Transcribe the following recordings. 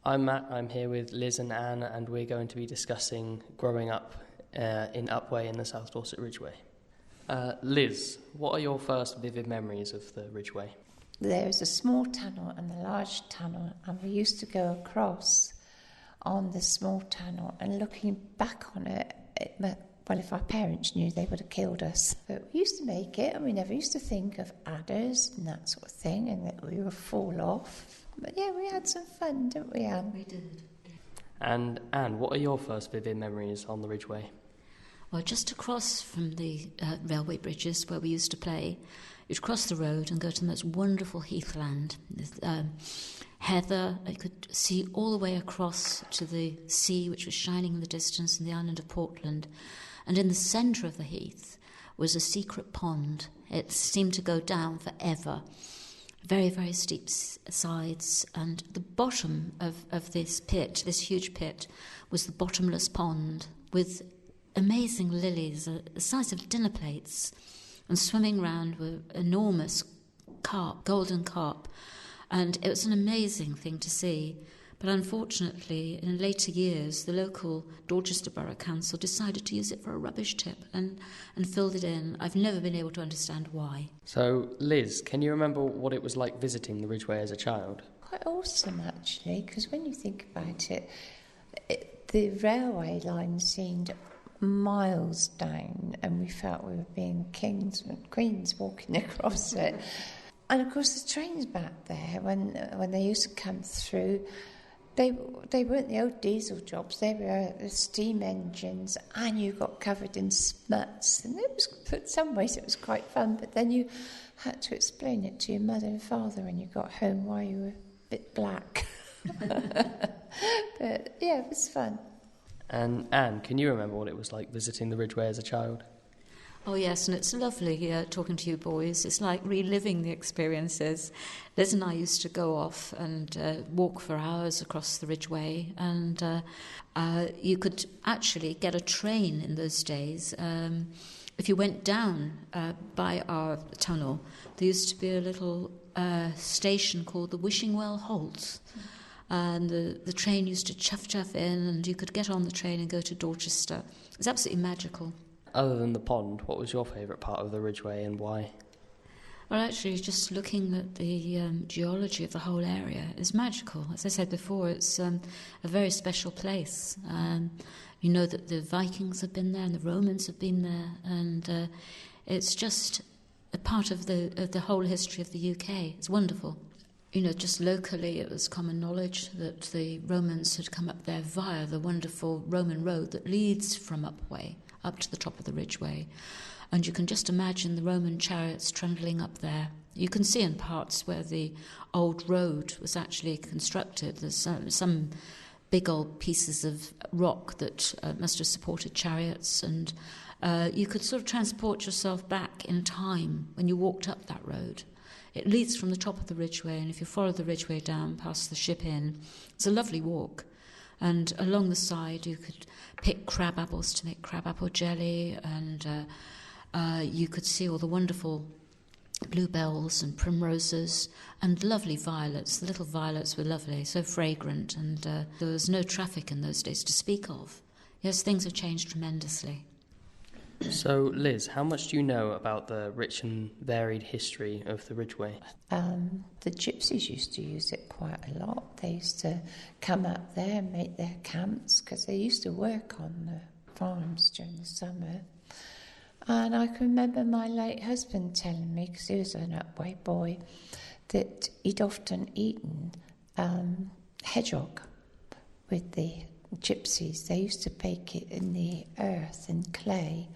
I'm Matt, I'm here with Liz and Anne, and we're going to be discussing growing up in Upwey in the South Dorset Ridgeway. Liz, what are your first vivid memories of the Ridgeway? There was a small tunnel and a large tunnel, and we used to go across on the small tunnel, and looking back on it, well, if our parents knew, they would have killed us. But we used to make it, and we never used to think of adders and that sort of thing, and that we would fall off. But yeah, we had some fun, didn't we, Anne? We did. And Anne, what are your first vivid memories on the Ridgeway? Well, just across from the railway bridges where we used to play, you'd cross the road and go to the most wonderful heathland. Heather, I could see all the way across to the sea, which was shining in the distance, in the island of Portland. And in the centre of the heath was a secret pond. It seemed to go down forever. Very, very steep sides. And the bottom of this pit, this huge pit, was the bottomless pond with amazing lilies, the size of dinner plates. And swimming round were enormous carp, golden carp. And it was an amazing thing to see. But unfortunately, in later years, the local Dorchester Borough Council decided to use it for a rubbish tip and filled it in. I've never been able to understand why. So, Liz, can you remember what it was like visiting the Ridgeway as a child? Quite awesome, actually, because when you think about it, the railway line seemed miles down, and we felt we were being kings and queens walking across it. And of course, the trains back there, when they used to come through, they weren't the old diesel jobs. They were the steam engines, and you got covered in smuts. And in some ways, it was quite fun. But then you had to explain it to your mother and father when you got home why you were a bit black. But yeah, it was fun. And Anne, can you remember what it was like visiting the Ridgeway as a child? Oh yes, and it's lovely talking to you boys. It's like reliving the experiences. Liz and I used to go off and walk for hours across the Ridgeway, and you could actually get a train in those days. If you went down by our tunnel, there used to be a little station called the Wishing Well Halt, and the train used to chuff in, and you could get on the train and go to Dorchester. It was absolutely magical. Other than the pond, what was your favourite part of the Ridgeway and why? Well, actually, just looking at the geology of the whole area is magical. As I said before, it's a very special place. You know that the Vikings have been there and the Romans have been there, and it's just a part of the whole history of the UK. It's wonderful. You know, just locally, it was common knowledge that the Romans had come up there via the wonderful Roman road that leads from Upwey up to the top of the Ridgeway. And you can just imagine the Roman chariots trundling up there. You can see in parts where the old road was actually constructed. There's some big old pieces of rock that must have supported chariots, and you could sort of transport yourself back in time when you walked up that road. It leads from the top of the Ridgeway, and if you follow the Ridgeway down past the Ship Inn, it's a lovely walk. And along the side you could pick crab apples to make crab apple jelly, and you could see all the wonderful bluebells and primroses and lovely violets. The little violets were lovely, so fragrant, and there was no traffic in those days to speak of. Yes, things have changed tremendously. So, Liz, how much do you know about the rich and varied history of the Ridgeway? The gypsies used to use it quite a lot. They used to come up there and make their camps, because they used to work on the farms during the summer. And I can remember my late husband telling me, because he was an Upwey boy, that he'd often eaten hedgehog with the gypsies. They used to bake it in the earth and clay.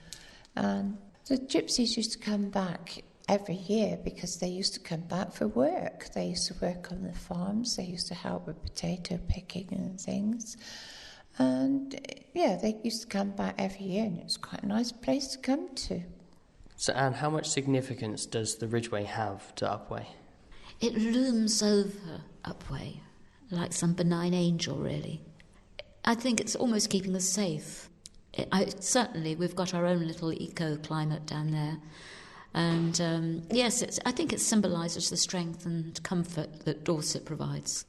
And the gypsies used to come back every year because they used to come back for work. They used to work on the farms. They used to help with potato picking and things. And yeah, they used to come back every year, and it was quite a nice place to come to. So, Anne, how much significance does the Ridgeway have to Upwey? It looms over Upwey like some benign angel, really. I think it's almost keeping us safe. Certainly, we've got our own little eco-climate down there. And yes, I think it symbolises the strength and comfort that Dorset provides.